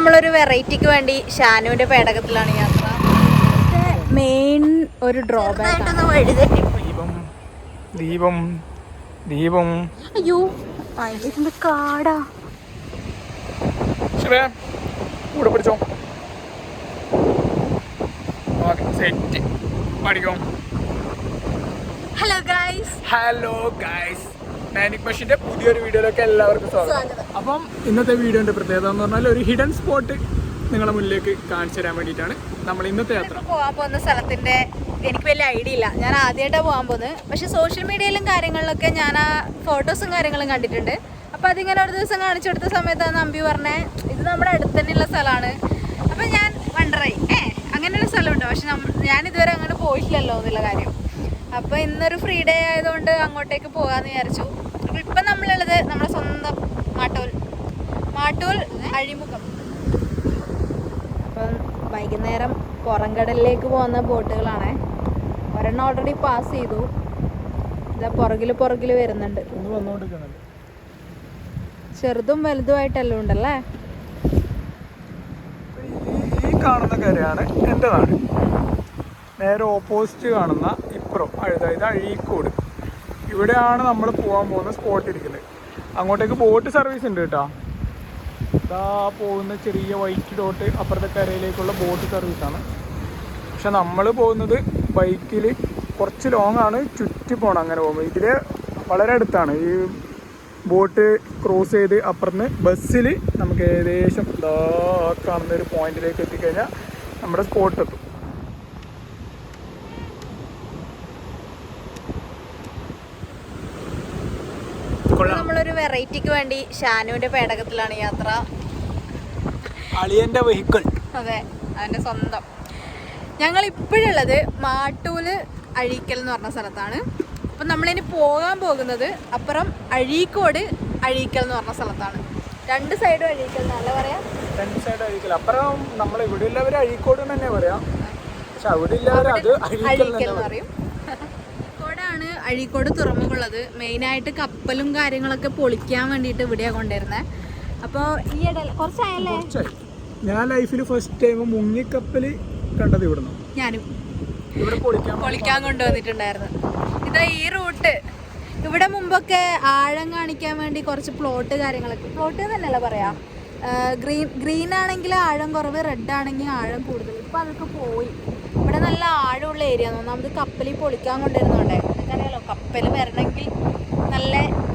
നമ്മളൊരു വെറൈറ്റിക്ക് വേണ്ടി ഷാനുവിന്റെ പേടകത്തിലാണ് യാത്ര. മെയിൻ ഒരു ഡ്രോബാക്ക് ദീപം ദീപം അയ്യോ ഇതിന്റെ കാടാ. കൂടെ പിടിച്ചോ. സെറ്റ് പഠിക്കോ. ഹലോ ഗൈസ്, മാനിക് മഷിന്റെ പുതിയൊരു വീഡിയോയിലൊക്കെ എല്ലാവർക്കും സ്വാഗതം. അപ്പം ഇന്നത്തെ വീഡിയോന്റെ പ്രത്യേകത എന്ന് പറഞ്ഞാൽ ഒരു ഹിഡൻ സ്പോട്ട് നിങ്ങളെ മുന്നിലേക്ക് കാണിച്ചു തരാൻ വേണ്ടിയിട്ടാണ് നമ്മൾ ഇന്നത്തെ യാത്ര. പോകാൻ പോകുന്ന സ്ഥലത്തിന്റെ എനിക്ക് വലിയ ഐഡിയ ഇല്ല. ഞാൻ ആദ്യമായിട്ടാണ് പോകാൻ പോകുന്നത്. പക്ഷെ സോഷ്യൽ മീഡിയയിലും കാര്യങ്ങളിലൊക്കെ ഞാൻ ആ ഫോട്ടോസും കാര്യങ്ങളും കണ്ടിട്ടുണ്ട്. അപ്പോൾ അതിങ്ങനെ ഒരു ദിവസം കാണിച്ചു കൊടുത്ത സമയത്താണ് അമ്പി പറഞ്ഞത് ഇത് നമ്മുടെ അടുത്ത് തന്നെയുള്ള സ്ഥലമാണ്. അപ്പം ഞാൻ വണ്ടറായി അങ്ങനെയുള്ള സ്ഥലമുണ്ട്, പക്ഷെ ഞാൻ ഇതുവരെ അങ്ങനെ പോയിട്ടില്ലല്ലോ എന്നുള്ള കാര്യം. അപ്പോൾ ഇന്നൊരു ഫ്രീ ഡേ ആയതുകൊണ്ട് അങ്ങോട്ടേക്ക് പോകാമെന്ന് വിചാരിച്ചു. അപ്പോൾ ഇപ്പം നമ്മളുള്ളത് നമ്മുടെ സ്വന്തം മാട്ടൂൽ അഴിമുഖം. അപ്പം വൈകുന്നേരം പുറംകടലിലേക്ക് പോകുന്ന ബോട്ടുകളാണ്. ഒരെണ്ണം ഓൾറെഡി പാസ് ചെയ്തു. ഇതാ പുറകിൽ വരുന്നുണ്ട്. ചെറുതും വലുതുമായിട്ടെല്ലാം ഉണ്ടല്ലേ. ഈ കാണുന്ന കരയാണ് എൻ്റെ നാട്. നേരെ ഓപ്പോസിറ്റ് കാണുന്ന ഇപ്പുറം അതായത് അഴീക്കോട്, ഇവിടെയാണ് നമ്മൾ പോകാൻ പോകുന്ന സ്പോട്ട് ഇരിക്കുന്നത്. അങ്ങോട്ടേക്ക് ബോട്ട് സർവീസ് ഉണ്ട് കേട്ടോ. ഇതാ പോകുന്ന ചെറിയ വൈറ്റ് ഡോട്ട് അപ്പുറത്തെ കരയിലേക്കുള്ള ബോട്ട് സർവീസാണ്. പക്ഷെ നമ്മൾ പോകുന്നത് ബൈക്കിൽ കുറച്ച് ലോങ് ആണ്, ചുറ്റി പോകണം. അങ്ങനെ പോകുമ്പോൾ ഇതിൽ വളരെ അടുത്താണ്. ഈ ബോട്ട് ക്രോസ് ചെയ്ത് അപ്പുറത്ത് ബസ്സിൽ നമുക്ക് ഏകദേശം കാണുന്ന ഒരു പോയിന്റിലേക്ക് എത്തിക്കഴിഞ്ഞാൽ നമ്മുടെ സ്പോട്ട് എത്തും. നമ്മളൊരു വെറൈറ്റിക്ക് വേണ്ടി ഷാനുവിന്റെ പേടകത്തിലാണ് യാത്ര. അളിയന്റെ വെഹിക്കിൾ. അതെ, അതിന്റെ സ്വന്തം. ഞങ്ങൾ ഇപ്പോഴുള്ളത് മാട്ടൂല് അഴീക്കൽ എന്ന് പറഞ്ഞ സ്ഥലത്താണ്. അപ്പം നമ്മളിനി പോകാൻ പോകുന്നത് അപ്പുറം അഴീക്കോട് അഴീക്കൽ എന്ന് പറഞ്ഞ സ്ഥലത്താണ്. രണ്ട് സൈഡും അഴീക്കൽ എന്നല്ല പറയാ. രണ്ട് സൈഡ് അഴീക്കൽ. അപ്പുറം നമ്മൾ ഇവിടെ ഉള്ളവർ അഴീക്കോട് തന്നെ പറയാം, പക്ഷെ അവിടെ ഇല്ലാതെ അത് അഴീക്കൽ എന്ന് പറയും. അഴീക്കോടാണ് അഴീക്കോട് തുറമുഖമുള്ളത്. മെയിനായിട്ട് കപ്പലും കാര്യങ്ങളൊക്കെ പൊളിക്കാൻ വേണ്ടിയിട്ട് ഇവിടെയാണ് കൊണ്ടുവരുന്നത്. അപ്പോൾ ഈ ഇടയിൽ കുറച്ചായല്ലേ ഞാൻ ലൈഫിൽ ഫസ്റ്റ് ടൈം മുങ്ങിക്കപ്പൽ കണ്ടത് ഇവിടുന്ന്. ഞാനും ഇവിടെ പൊളിക്കാൻ കൊണ്ടുവന്നിട്ടുണ്ടായിരുന്നു. ഇതാ ഈ റൂട്ട്. ഇവിടെ മുമ്പൊക്കെ ആഴം കാണിക്കാൻ വേണ്ടി കുറച്ച് പ്ലോട്ട് കാര്യങ്ങളൊക്കെ, പ്ലോട്ട് തന്നെയല്ല പറയാ, ഗ്രീൻ ആണെങ്കിൽ ആഴം കുറവ്, റെഡ് ആണെങ്കിൽ ആഴം കൂടുതൽ. ഇപ്പം അതൊക്കെ പോയി. ഇവിടെ നല്ല ആഴമുള്ള ഏരിയ ആണ്. ഒന്നാമത് കപ്പലിൽ പൊളിക്കാൻ കൊണ്ടുവരുന്നുണ്ടേ. നിങ്ങൾക്കറിയാലോ കപ്പൽ വരണമെങ്കിൽ നല്ല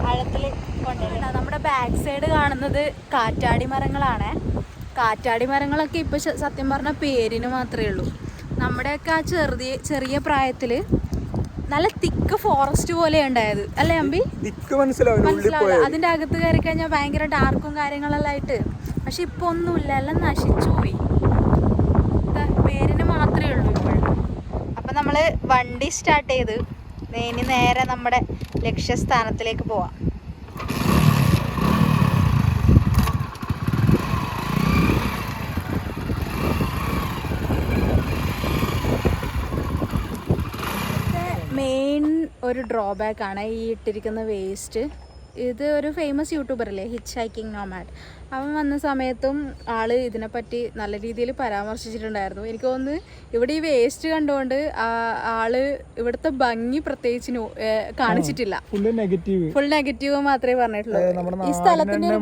ആഴത്തിൽ കൊണ്ടുവരണം. നമ്മുടെ ബാക്ക് സൈഡ് കാണുന്നത് കാറ്റാടി മരങ്ങളാണ്. കാറ്റാടി മരങ്ങളൊക്കെ ഇപ്പോൾ സത്യം പറഞ്ഞാൽ പേരിന് മാത്രമേ ഉള്ളൂ. നമ്മുടെയൊക്കെ ആ ചെറിയ പ്രായത്തിൽ നല്ല തിക്ക് ഫോറസ്റ്റ് പോലെ ഉണ്ടായത് അല്ലേ അമ്പി? മനസ്സിലാവില്ല. അതിൻ്റെ അകത്ത് കയറി കഴിഞ്ഞാൽ ഭയങ്കര ഡാർക്കും കാര്യങ്ങളെല്ലാം ആയിട്ട്. പക്ഷെ ഇപ്പൊ ഒന്നുമില്ല, എല്ലാം നശിച്ചു പോയി. പേരിന് മാത്രമേ ഉള്ളൂ ഇപ്പോഴും. അപ്പം നമ്മൾ വണ്ടി സ്റ്റാർട്ട് ചെയ്ത് ഇനി നേരെ നമ്മുടെ ലക്ഷ്യസ്ഥാനത്തിലേക്ക് പോവാം. മെയിൻ ഒരു ഡ്രോബാക്ക് ആണ് ഈ ഇട്ടിരിക്കുന്ന വേസ്റ്റ്. ഇത് ഒരു ഫേമസ് യൂട്യൂബർ അല്ലേ, ഹിച്ച് ഹൈക്കിംഗ് നോമാഡ്. അവൻ വന്ന സമയത്തും ആള് ഇതിനെപ്പറ്റി നല്ല രീതിയിൽ പരാമർശിച്ചിട്ടുണ്ടായിരുന്നു. എനിക്ക് തോന്നുന്നു ഇവിടെ ഈ വേസ്റ്റ് കണ്ടുകൊണ്ട് ആള് ഇവിടുത്തെ ഭംഗി പ്രത്യേകിച്ച് കാണിച്ചിട്ടില്ല. ഫുൾ നെഗറ്റീവ് മാത്രമേ പറഞ്ഞിട്ടുള്ളൂ. ഈ സ്ഥലത്തിന്റെ ഒരു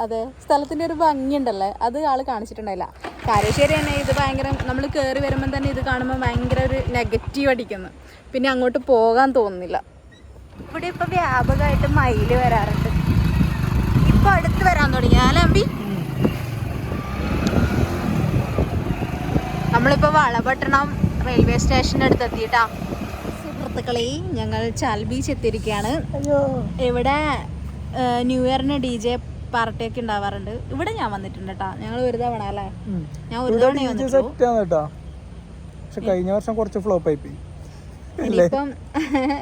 അതെ സ്ഥലത്തിന്റെ ഒരു ഭംഗി ഉണ്ടല്ലേ, അത് ആള് കാണിച്ചിട്ടുണ്ടായില്ല. കാരശ്ശേരി തന്നെ ഇത് ഭയങ്കര, നമ്മൾ കയറി വരുമ്പോൾ തന്നെ ഇത് കാണുമ്പോൾ ഭയങ്കര ഒരു നെഗറ്റീവ് അടിക്കുന്നു. പിന്നെ അങ്ങോട്ട് പോകാൻ തോന്നുന്നില്ല. ഇവിടെ ഇപ്പൊ വ്യാപകമായിട്ട് മയില് വരാറുണ്ട്. ഇപ്പൊ അടുത്ത് വരാൻ തുടങ്ങി അല്ലേ അമ്പി? നമ്മളിപ്പോ വളപട്ടണം റെയിൽവേ സ്റ്റേഷന്റെ അടുത്ത് എത്തിയിട്ടാ. സുഹൃത്തുക്കളെ, ഞങ്ങൾ ചാൽ ബീച്ച് എത്തിയിരിക്കുകയാണ്. ഇവിടെ ന്യൂ ഇയറിന് DJ പാർട്ടിയൊക്കെ ഉണ്ടാവാറുണ്ട്. ഇവിടെ ഞാൻ വന്നിട്ടുണ്ട് കേട്ടാ. ഞങ്ങൾ ഒരു തവണ അല്ലേ, ഞാൻ ഒരു തവണ വന്നിട്ടുള്ളൂ. കഴിഞ്ഞ വർഷം കുറച്ച് ഫ്ലോപ്പ് ആയി പോയി. ഇനിയിപ്പം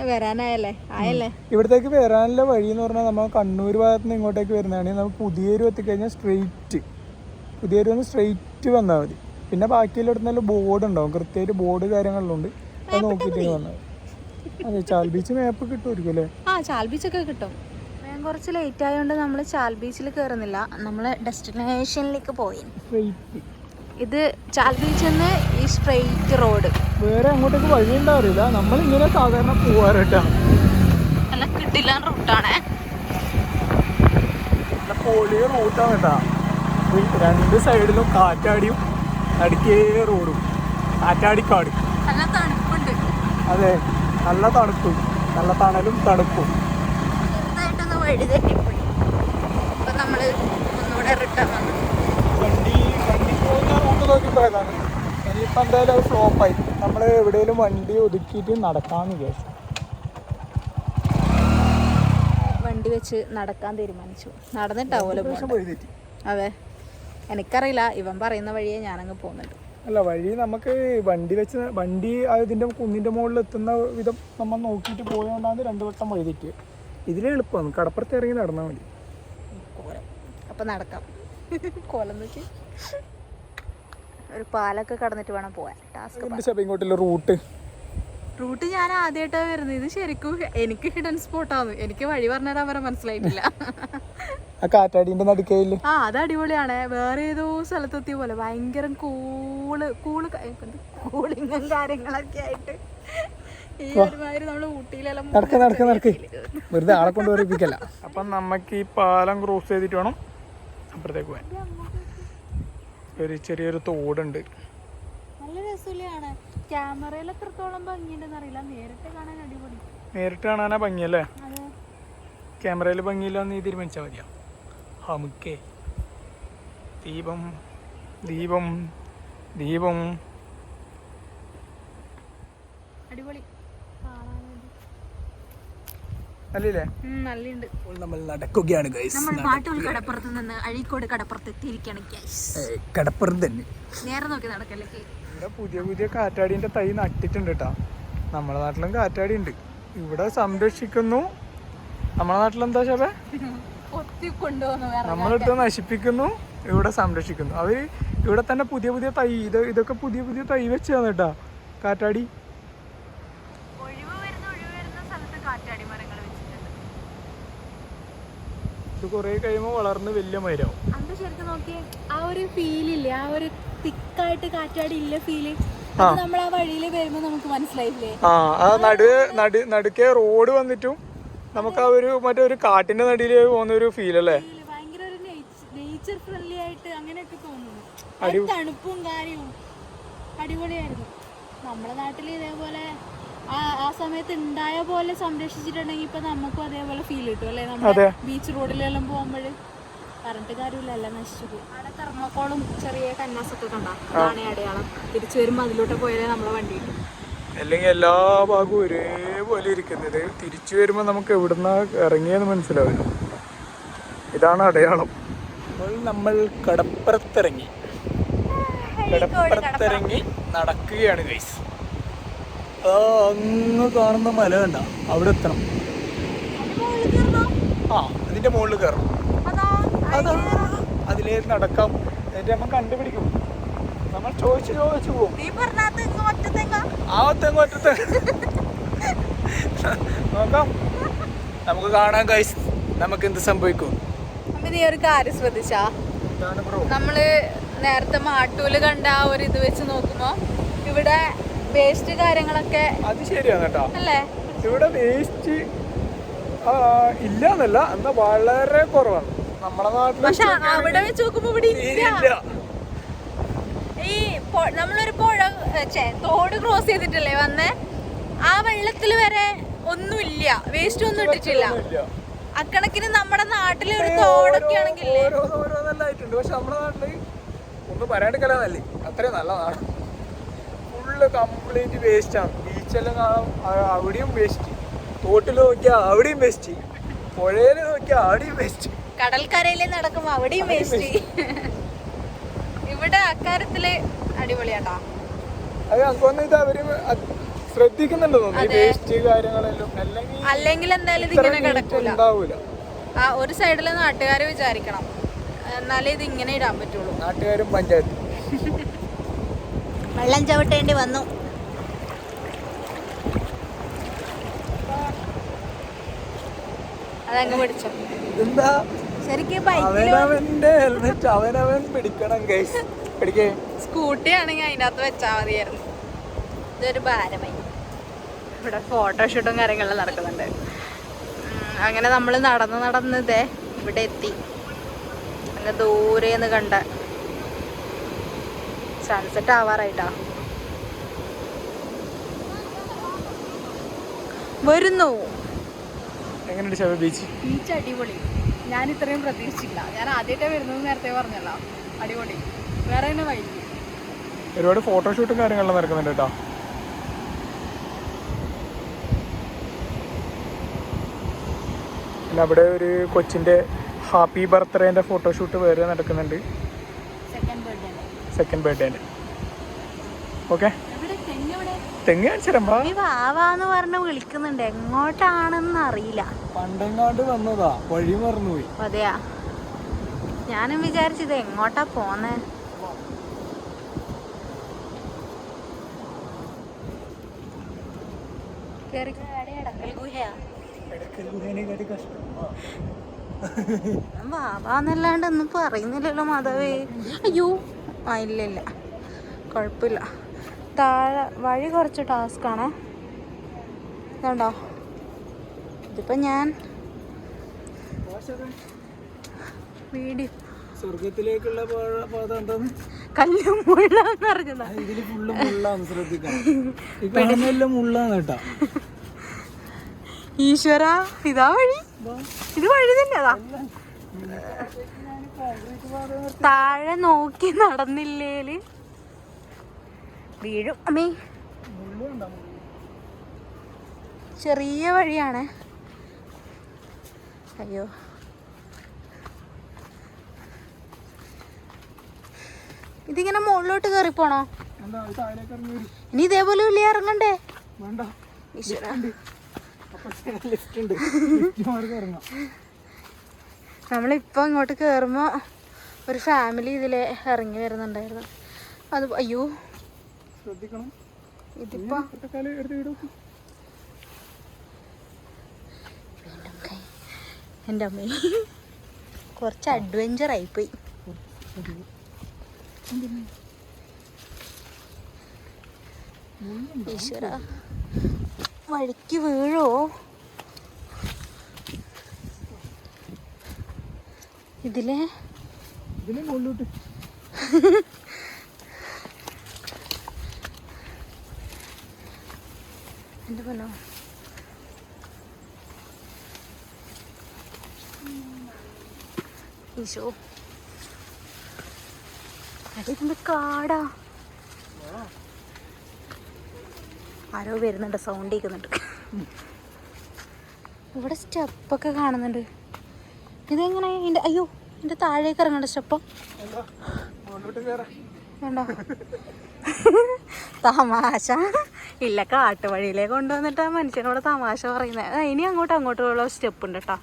വരാനായല്ലേ ആയല്ലേ. ഇവിടത്തേക്ക് വരാനുള്ള വഴി എന്ന് പറഞ്ഞാൽ നമ്മൾ കണ്ണൂർ ഭാഗത്ത് നിന്ന് ഇങ്ങോട്ടേക്ക് വരുന്നതാണെങ്കിൽ നമുക്ക് പുതിയൊരു എത്തിക്കഴിഞ്ഞാൽ പുതിയൊരു സ്ട്രെയിറ്റ് വന്നാൽ മതി. പിന്നെ ബാക്കിയെല്ലായിടത്തും ബോർഡ് ഉണ്ടാവും, കൃത്യമായിട്ട് ബോർഡ് കാര്യങ്ങളിലുണ്ട്. അത് നോക്കിയിട്ട് വന്നാൽ അതെ. ചാൽ ബീച്ച് മാപ്പ് കിട്ടുമായിരിക്കും അല്ലേ? ആ ചാൽ ബീച്ചൊക്കെ കിട്ടും. കുറച്ച് ലേറ്റ് ആയതുകൊണ്ട് നമ്മൾ ചാൽ ബീച്ചിൽ കയറുന്നില്ല, നമ്മൾ ഡെസ്റ്റിനേഷനിലേക്ക് പോയി. ഇത് ചാൽ ബീച്ചിൽ നിന്ന് ഈ സ്ട്രെയിറ്റ് റോഡ്, വേറെ അങ്ങോട്ടേക്ക് വഴി ഉണ്ടാവില്ല. നമ്മൾ ഇങ്ങനെ സാധാരണ പോവാറേട്ടാ. നല്ല കിട്ടില്ല റൂട്ടാണേ, നല്ല പൊളിയ റൂട്ടാണ് കേട്ടാ. രണ്ട് സൈഡിലും കാറ്റാടിയും നടുക്കേ റോഡും, കാറ്റാടിക്കാട്. നല്ല തണുപ്പുണ്ട്. അതെ, നല്ല തണുപ്പ്, നല്ല തണലും തണുപ്പും. ചെറുതായിട്ടൊന്ന് വഴി തെറ്റിപ്പോയി. അപ്പൊ നമ്മള് ഒന്നുകൂടെ റിട്ടേൺ വന്നു. വണ്ടി പോകുന്ന റൂട്ട് നോക്കി പോയതാണ്. ഇനിയിപ്പോൾ എന്തായാലും അത് ഫ്ലോപ്പായി. നമ്മൾ എവിടെയെങ്കിലും വണ്ടി ഒതുക്കിയിട്ട് നടക്കാമെന്ന് വിചാരിച്ചു. വണ്ടി വെച്ച് നടക്കാൻ തീരുമാനിച്ചു. നടന്നിട്ടാവുമല്ലോ. അതെ, എനിക്കറിയില്ല, ഇവൻ പറയുന്ന വഴിയെ ഞാനങ്ങ് പോകുന്നുണ്ട്. അല്ല, വഴി നമുക്ക് വണ്ടി അതിൻ്റെ കുന്നിൻ്റെ മുകളിൽ എത്തുന്ന വിധം നമ്മൾ നോക്കിയിട്ട് പോയതുകൊണ്ടാണ് 2 വട്ടം വഴി തെറ്റിയത്. ഇതിലേ എളുപ്പമാണ്, കടപ്പുറത്ത് ഇറങ്ങി നടന്നാൽ മതി. കോലം അപ്പം നടക്കാം. കോലം വെച്ച് ഒരു പാലൊക്കെ കടന്നിട്ട് വേണം പോവാൻ. ടാസ്ക് ഇങ്ങോട്ടുള്ള റൂട്ട് ഞാൻ ആദ്യമായിട്ടാണ് വരുന്നത്. ഇത് ശരിക്കും എനിക്ക് ഹിഡൻ സ്പോട്ടാണ്. എനിക്ക് വഴി പറഞ്ഞാൽ അവരെ മനസ്സിലായിട്ടില്ല. കാറ്റാടിന്റെ നടുക്കയില് അത് അടിപൊളിയാണ്. വേറെ ഏതോ സ്ഥലത്തെത്തിയ പോലെ ഭയങ്കര കൂളിങ്ങും കാര്യങ്ങളൊക്കെ ആയിട്ട് ഈ ഒരുമാതിരി നമ്മള് ഊട്ടിയിലെല്ലാം വെറുതെ ആളെ കൊണ്ട് പറയിപ്പിക്കല്ല. അപ്പൊ നമുക്ക് ഈ പാലം ക്രോസ് ചെയ്തിട്ട് വേണം അപ്പുറത്തേക്ക് പോകാൻ. ഒരു ചെറിയൊരു തോടുണ്ട്. നല്ല രസമാണ്. ക്യാമറയിൽ എത്രത്തോളം ഭംഗിയുണ്ടെന്ന് അറിയില്ല, നേരിട്ട് കാണാൻ അടിപൊളി. നേരിട്ട് കാണാനാ ഭംഗിയല്ലേ? ക്യാമറയിൽ ഭംഗിയില്ല നീ തീരുമാനിച്ചാൽ മതിയാ. നമുക്ക് ദീപം ദീപം ദീപം അടിപൊളി അല്ലേ? നല്ലുണ്ട്. നമ്മൾ നടക്കുകയാണ് ഗൈസ്. നമ്മൾ പാട്ടൂർ കടപ്പുറത്ത് നിന്ന് അഴീക്കോട് കടപ്പുറത്ത് എത്തിയിരിക്കുകയാണ് ഗൈസ്. കടപ്പുറം തന്നെ നേരെ നോക്കി നടക്കല്ലേ. ഇവിടെ പുതിയ കാറ്റാടിന്റെ തൈ നട്ടിട്ടുണ്ട് കേട്ടാ. നമ്മുടെ നാട്ടിലും കാറ്റാടി ഉണ്ട്. ഇവിടെ സംരക്ഷിക്കുന്നു. നമ്മുടെ നാട്ടിലെന്താ ശബേ? നമ്മളിട്ട് നശിപ്പിക്കുന്നു, ഇവിടെ സംരക്ഷിക്കുന്നു. അവര് ഇവിടെ തന്നെ പുതിയ തൈ, ഇതൊക്കെ പുതിയ തൈ വെച്ചാണ് കേട്ടാ കാറ്റാടി. ഇത് കുറെ കഴിയുമ്പോ വളർന്ന് വലിയ മരമാവും. അന്ന് ശരിക്കും നോക്കിയേ, ആ ഒരു ഫീലില്ലേ, ആ ഒരു തിക്കായിട്ട് കാറ്റാടി ഇല്ല ഫീല് നമ്മൾ ആ വഴിയിൽ വരുമ്പോ നമുക്ക് മനസ്സിലായില്ലേ? നടുക്കെ റോഡ് വന്നിട്ടും നമുക്ക് ആ ഒരു മറ്റൊരു കാട്ടിന്റെ നടിയില് പോകുന്ന ഒരു ഫീൽ അല്ലേ? ഭയങ്കര ഒരു നേച്ചർ ഫ്രണ്ട്ലി ആയിട്ട് അങ്ങനെയൊക്കെ തോന്നുന്നു. തണുപ്പും കാര്യവും അടിപൊളിയായിരുന്നു. നമ്മുടെ നാട്ടിൽ ഇതേപോലെ ആ സമയത്ത് ഉണ്ടായ പോലെ സംരക്ഷിച്ചിട്ടുണ്ടെങ്കിൽ ഇപ്പൊ നമുക്കും അതേപോലെ ഫീൽ കിട്ടും അല്ലെ? നമ്മുടെ ബീച്ച് റോഡിലെല്ലാം പോകുമ്പോൾ പറഞ്ഞിട്ട് കാര്യമില്ല, എല്ലാം നശിച്ചു പോകും. അവിടെ തെർമോക്കോളും ചെറിയ കന്നാസൊക്കെ കണ്ടാ, അതാണ് അടയാളം. തിരിച്ചു വരുമ്പോ അതിലോട്ട് പോയാലേ നമ്മളെ വണ്ടി കിട്ടും. അല്ലെങ്കിൽ എല്ലാ ഭാഗവും ഒരേപോലെ ഇരിക്കുന്നത്. തിരിച്ചു വരുമ്പോ നമുക്ക് എവിടുന്ന ഇറങ്ങിയെന്ന് മനസ്സിലാവില്ല. ഇതാണ് അടയാളം. നമ്മൾ കടപ്പുറത്തിറങ്ങി നടക്കുകയാണ് ഗൈസ്. അങ്ങ് കാണുന്ന മല കണ്ട, അവിടെ എത്തണം. അതിന്റെ മുകളിൽ കയറണം. അതിലേ നടക്കാം. എന്നിട്ട് നമ്മൾ കണ്ടുപിടിക്കും. നമ്മൾ ചോദിച്ചു പോകും. ഒറ്റത്തെ നോക്കാം, നമുക്ക് കാണാൻ ഗൈസ് നമുക്ക് എന്ത് സംഭവിക്കും. നീ ഒരു കാര്യം ശ്രദ്ധിച്ചാ, നമ്മള് നേരത്തെ മാട്ടൂല് കണ്ട ആ ഒരു ഇത് വെച്ച് നോക്കുമ്പോ ഇവിടെ വേസ്റ്റ് കാര്യങ്ങളൊക്കെ അത് ശരിയാണ് കേട്ടോ അല്ലേ? ഇവിടെ വേസ്റ്റ് ഇല്ലാന്നല്ല, എന്നാ വളരെ കുറവാണ് നമ്മളെ നാട്ടിൽ. പക്ഷെ അവിടെ വെച്ച് നോക്കുമ്പോ ഇവിടെ ഇല്ല. ഈ നമ്മളൊരു തോട് ക്രോസ് ചെയ്തിട്ടല്ലേ വന്നേ, ആ വെള്ളത്തിൽ വരെ ഒന്നുമില്ല, വേസ്റ്റ് ഒന്നും ഇട്ടിട്ടില്ല. അക്കണക്കിന് നമ്മുടെ നാട്ടിലെ ഒരു തോടൊക്കെ ആണെങ്കിൽ ഓരോന്നല്ലായിട്ടുണ്ട്. പക്ഷെ നമ്മുടെ നാട്ടില് ഒന്നും പറയാണ്ടിക്കല്ലേ, അത്രയും നല്ല നാട്. ഫുള്ള് കംപ്ലീറ്റ് വേസ്റ്റ് ആണ്. ബീച്ചെല്ലാം കാണാം, അവിടെയും വേസ്റ്റ്. തോട്ടിൽ നോക്കിയാൽ അവിടെയും വേസ്റ്റ്, പുഴയിൽ നോക്കിയാൽ അവിടെയും വേസ്റ്റ്, കടൽക്കരയിൽ നടക്കുമ്പോ അവിടെയും വേസ്റ്റ്. ഇവിടെ അക്കാര്യത്തില് അടിപൊളിയാട്ടാ. അത് അങ്ങൊന്നും ഇത് അവര് ശ്രദ്ധിക്കുന്നുണ്ടോ വേസ്റ്റ് കാര്യങ്ങളെല്ലാം? അല്ലെങ്കിൽ എന്തായാലും ഇതിങ്ങനെ കിടക്കൂല. ആ ഒരു സൈഡില് നാട്ടുകാര് വിചാരിക്കണം, എന്നാലേ ഇത് ഇങ്ങനെ ഇടാൻ പറ്റുള്ളൂ. നാട്ടുകാരും പഞ്ചായത്ത് വെള്ളം ചവിട്ടേണ്ടി വന്നു. അതങ്ങ് പിടിച്ചോ. എന്താ ശരിക്കും ബൈക്കിൽ അവനവന്റെ ഹെൽമെറ്റ് അവനവൻ പിടിക്കണം ഗൈസ്. പിടിക്കേ. സ്കൂട്ടി ആണെങ്കിൽ അതിനകത്ത് വെച്ചാൽ മതിയായിരുന്നു. ഇതൊരു ഭാരമായി. ഇവിടെ ഫോട്ടോഷൂട്ടും കാര്യങ്ങളെല്ലാം നടക്കുന്നുണ്ട്. അങ്ങനെ നമ്മൾ നടന്ന് ഇതേ ഇവിടെ എത്തി. അങ്ങ് ദൂരെന്ന് കണ്ട സൺസെറ്റ് ആവാറായിട്ടാ വരുന്നു. എങ്ങനെയുണ്ട് ശബ ബീച്ച്? ബീച്ച് അടിപൊളി. ഞാൻ ഇത്രയും പ്രതീക്ഷിച്ചില്ല. ഞാൻ ആദ്യമായിട്ടേ വരുന്നത്, നേരത്തെ പറഞ്ഞല്ലോ. അടിപൊളി, വേറെ തന്നെ വൈകി. ഒരുപാട് ഫോട്ടോഷൂട്ടും കാര്യങ്ങളെല്ലാം നടക്കുന്നുണ്ട് കേട്ടോ. പിന്നെ അവിടെ ഒരു കൊച്ചിൻ്റെ ഹാപ്പി ബർത്ത്ഡേൻ്റെ ഫോട്ടോഷൂട്ട് വേറെ നടക്കുന്നുണ്ട്. സെക്കൻഡ് ബർത്ത്ഡേൻ്റെ. ഓക്കെ, തെങ്ങ് കാണിച്ചിരമ്പാ വാവാന്ന് പറഞ്ഞ് വിളിക്കുന്നുണ്ട്. എങ്ങോട്ടാണെന്ന് അറിയില്ല. പണ്ടെങ്ങാണ്ട് വന്നതാ, വഴി മറന്നുപോയി. അതെയാ, ഞാനും വിചാരിച്ചത് എങ്ങോട്ടാ പോന്നേ. വാവാന്നല്ലാണ്ട് ഒന്നും പറയുന്നില്ലല്ലോ മാധവേ. അയ്യോ, ആ ഇല്ല, കുഴപ്പമില്ല. താഴെ വഴി കുറച്ച് ടാസ്ക്കാണ്. ഇതുണ്ടോ, ഇതിപ്പോൾ ഞാൻ വീഡിയോ സ്വർഗത്തിലേക്കുള്ള പാത എന്താന്ന് കല്ലും മുള്ളാന്ന് അറിഞ്ഞതാ. ഇതില് ഫുള്ള് മുള്ളാന്ന്, ശ്രദ്ധിക്കണം. മുള്ളാന്ന് കേട്ടാ. ഈശ്വര, ഇതാ വഴി. ഇത് വഴി തന്നെയാ. താഴെ നോക്കി നടന്നില്ലേല് വീഴും. അമ്മേ, ചെറിയ വഴിയാണ്. അയ്യോ, ഇതിങ്ങനെ മുകളിലോട്ട് കയറി പോണോ? ഇനി ഇതേപോലെ വലിയ ഇറങ്ങണ്ടേ? നമ്മളിപ്പോ ഇങ്ങോട്ട് കേറുമ്പോ ഒരു ഫാമിലി ഇതിലെ ഇറങ്ങി വരുന്നുണ്ടായിരുന്നു. അത് അയ്യോ, ഇതിപ്പോ എൻ്റെ അമ്മ കുറച്ച് അഡ്വഞ്ചർ ആയിപ്പോയി. ഈശ്വര, വഴിക്ക് വീഴോ? ഇതിലെ മുള്ളോട്ട് എൻ്റെ പൊന്നോ, ഈശോ, അതിന്റെ കാടാ. ആരോ വരുന്നുണ്ട്, സൗണ്ട് കേൾക്കുന്നുണ്ട്. ഇവിടെ സ്റ്റെപ്പൊക്കെ കാണുന്നുണ്ട്. ഇതെങ്ങനെ ഇതിൻ്റെ അയ്യോ, ഇതിൻ്റെ താഴേക്ക് ഇറങ്ങണ്ട സ്റ്റെപ്പോ? വേണ്ടോ? തമാശ ഇല്ല, കാട്ടുവഴിയിലേക്ക് കൊണ്ടുവന്നിട്ട് മനുഷ്യനോട് തമാശ പറയുന്നത്. ഇനി അങ്ങോട്ടുള്ള സ്റ്റെപ്പ് ഉണ്ട് കേട്ടോ.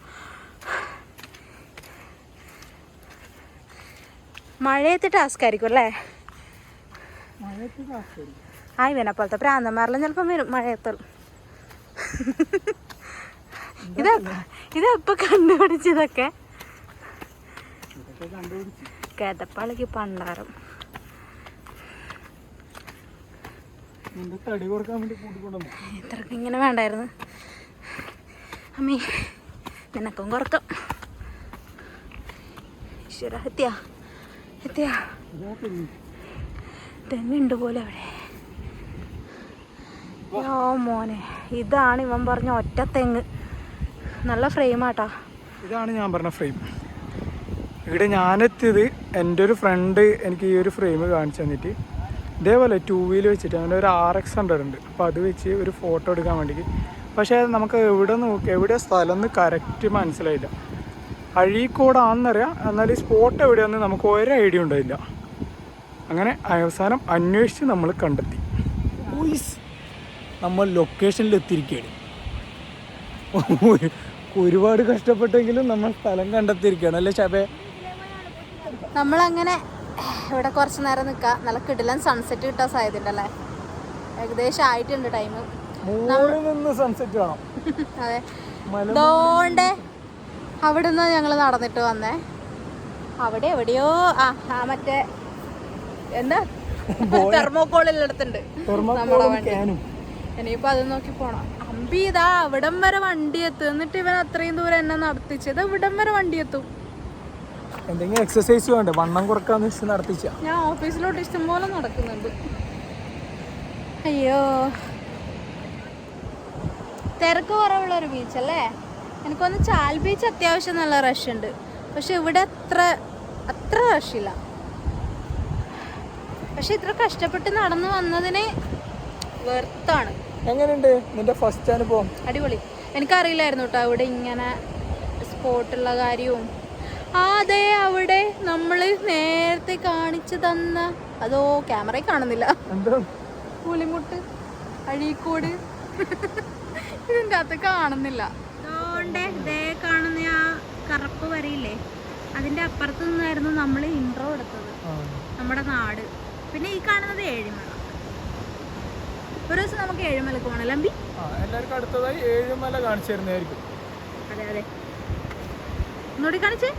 മഴയത്ത് ടാസ്ക് ആയിരിക്കും അല്ലേ? ആ, ഇവനെ പോലത്തെ പ്രാന്തന്മാരെല്ലാം ചിലപ്പം വരും മഴയത്ത്. ഇതെപ്പോ കണ്ടുപിടിച്ചതൊക്കെ? കേട്ടപ്പാളിക്ക് പണ്ടാരം. ഇത്രക്ക് ഇങ്ങനെ വേണ്ടായിരുന്നു. അമ്മേ, നിനക്കും കുറക്കാം. ഈശ്വര, എത്തിയാ തെങ്ങുണ്ട് പോലെ അവിടെ. ഓ മോനെ, ഇതാണ് ഇവൻ പറഞ്ഞ ഒറ്റ തെങ്ങ്. നല്ല ഫ്രെയിമാട്ടാ. ഇതാണ് ഞാൻ പറഞ്ഞ ഫ്രെയിം. ഇവിടെ ഞാനെത്തിയത് എൻ്റെ ഒരു ഫ്രണ്ട് എനിക്ക് ഈ ഒരു ഫ്രെയിം കാണിച്ചു തന്നിട്ട് ഇതേപോലെ 2 വീല് വെച്ചിട്ട് അങ്ങനെ ഒരു RX100 ഉണ്ട്. അപ്പോൾ അത് വെച്ച് ഒരു ഫോട്ടോ എടുക്കാൻ വേണ്ടിയിട്ട്. പക്ഷേ നമുക്ക് എവിടെ സ്ഥലം എന്ന് കറക്റ്റ് മനസ്സിലായില്ല. അഴീക്കോടാണെന്നറിയാം, എന്നാൽ ഈ സ്പോട്ട് എവിടെയാണെന്ന് നമുക്ക് ഒരു ഐഡിയ ഉണ്ടായില്ല. അങ്ങനെ അവസാനം അന്വേഷിച്ച് നമ്മൾ കണ്ടെത്തി. നമ്മൾ ലൊക്കേഷനിൽ എത്തിയിരിക്കുകയാണ്. ഒരുപാട് കഷ്ടപ്പെട്ടെങ്കിലും നമ്മൾ സ്ഥലം കണ്ടെത്തിയിരിക്കുകയാണ് അല്ലേ ഷാബേ? നമ്മളങ്ങനെ ഇവിടെ കുറച്ച് നേരം നിൽക്കാം. നല്ല കിടിലൻ സൺസെറ്റ് കിട്ടാൻ സാധ്യത ഉണ്ടല്ലേ? ഏകദേശം ആയിട്ടുണ്ട് ടൈം. സൺസെറ്റ് കാണാം. അതെ, ദോണ്ടേ അവിടെ നിന്ന് ഞങ്ങൾ നടന്നിട്ട് വന്നേ. അവിടെ എവിടെയോ മറ്റേ എന്താ തെർമോക്കോളിലടുത്തുണ്ട് നമ്മളെ വണ്ടി. ഇനിയിപ്പോ അത് നോക്കി പോണം. അമ്പി ഇതാ അവിടം വരെ വണ്ടി എത്തും. എന്നിട്ട് ഇവൻ അത്രയും ദൂരം എന്നെ നടത്തിച്ചത് ഇവിടം വരെ വണ്ടി എത്തും. എന്തെങ്കിലും എക്സസൈസ് വേണ്ടേ? വണ്ണം കുറക്കാന്ന് വെച്ച് നടത്തിച്ച. ഞാൻ ഓഫീസിലോട്ട് ഇഷ്ടംപോലെ നടക്കുന്നുണ്ട്. അയ്യോ, തിരക്ക് കുറവുള്ള ഒരു ബീച്ചല്ലേ. എനിക്കൊന്ന് ചാൽ ബീച്ച് അത്യാവശ്യം നല്ല റഷ് ഉണ്ട്. പക്ഷെ ഇവിടെ അത്ര റഷില്ല. പക്ഷെ ഇത്ര കഷ്ടപ്പെട്ട് നടന്നു വന്നതിന് വെർത്താണ്. എങ്ങനെയുണ്ട് നിന്റെ ഫസ്റ്റ് അനുഭവം? അടിപൊളി. എനിക്കറിയില്ലായിരുന്നു കേട്ടോ ഇവിടെ ഇങ്ങനെ സ്പോട്ടുള്ള കാര്യവും. അതെ, അവിടെ നമ്മൾ നേരത്തെ കാണിച്ചു തന്ന അതോ ക്യാമറയിൽ കാണുന്നില്ല, പുലിമുട്ട് അഴീക്കോട് ഇതിൻ്റെ അകത്ത് കാണുന്നില്ല. അതുകൊണ്ട് ദേ കാണുന്ന ആ കറുപ്പ് വരയില്ലേ, അതിൻ്റെ അപ്പുറത്ത് നിന്നായിരുന്നു നമ്മൾ ഇൻട്രോ എടുത്തത്, നമ്മുടെ നാട്. പിന്നെ ഈ കാണുന്നത് ഏഴിമല. ഒരു ദിവസം നമുക്ക് ഏഴിമലക്ക് പോകണം ലമ്പി. എല്ലാവർക്കും അടുത്തതായി ഏഴിമല കാണിച്ചു തരുന്നതായിരിക്കും. അതെ അതെ, ഒന്നുകൂടി കാണിച്ചേ.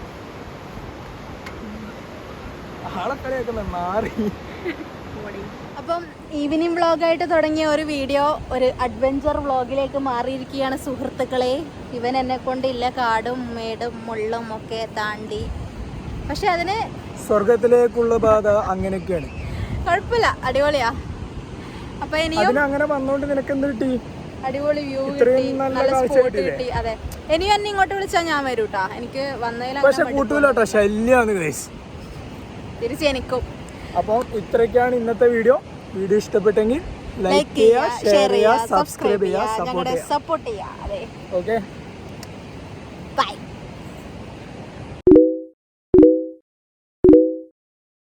അപ്പം ഈവനിങ് വ്ളോഗായിട്ട് തുടങ്ങിയ ഒരു വീഡിയോ ഒരു അഡ്വഞ്ചർ വ്ളോഗിലേക്ക് മാറിയിരിക്കുകയാണ് സുഹൃത്തുക്കളെ. ഇവൻ എന്നെ കൊണ്ടില്ല കാടും മേടും മുള്ളും ഒക്കെ താണ്ടി. പക്ഷെ അതിന് സ്വർഗത്തിലേക്കുള്ള പാത അങ്ങനെയൊക്കെയാണ്. കുഴപ്പമില്ല, അടിപൊളിയാ. അപ്പൊ ഇനിയും അങ്ങനെ വന്നോണ്ട് നിനക്ക് എന്ത് കിട്ടി? അടിപൊളി വ്യൂ കിട്ടി, നല്ല സ്പോട്ട് കിട്ടി. അതെ, ഇനിയും എന്നെ ഇങ്ങോട്ട് വിളിച്ചാൽ ഞാൻ വരൂട്ടാ. എനിക്ക് വന്നതിൽ ശല്യാണ് ഗൈസ്, തിരിച്ച് എനിക്കും. അപ്പോൾ ഇത്രയൊക്കെയാണ് ഇന്നത്തെ വീഡിയോ. വീഡിയോ ഇഷ്ടപ്പെട്ടെങ്കിൽ ലൈക്ക് ചെയ്യുക, ഷെയർ ചെയ്യുക, സബ്സ്ക്രൈബ് ചെയ്യുക, സപ്പോർട്ട് ചെയ്യുക. അതെ, ഓക്കെ.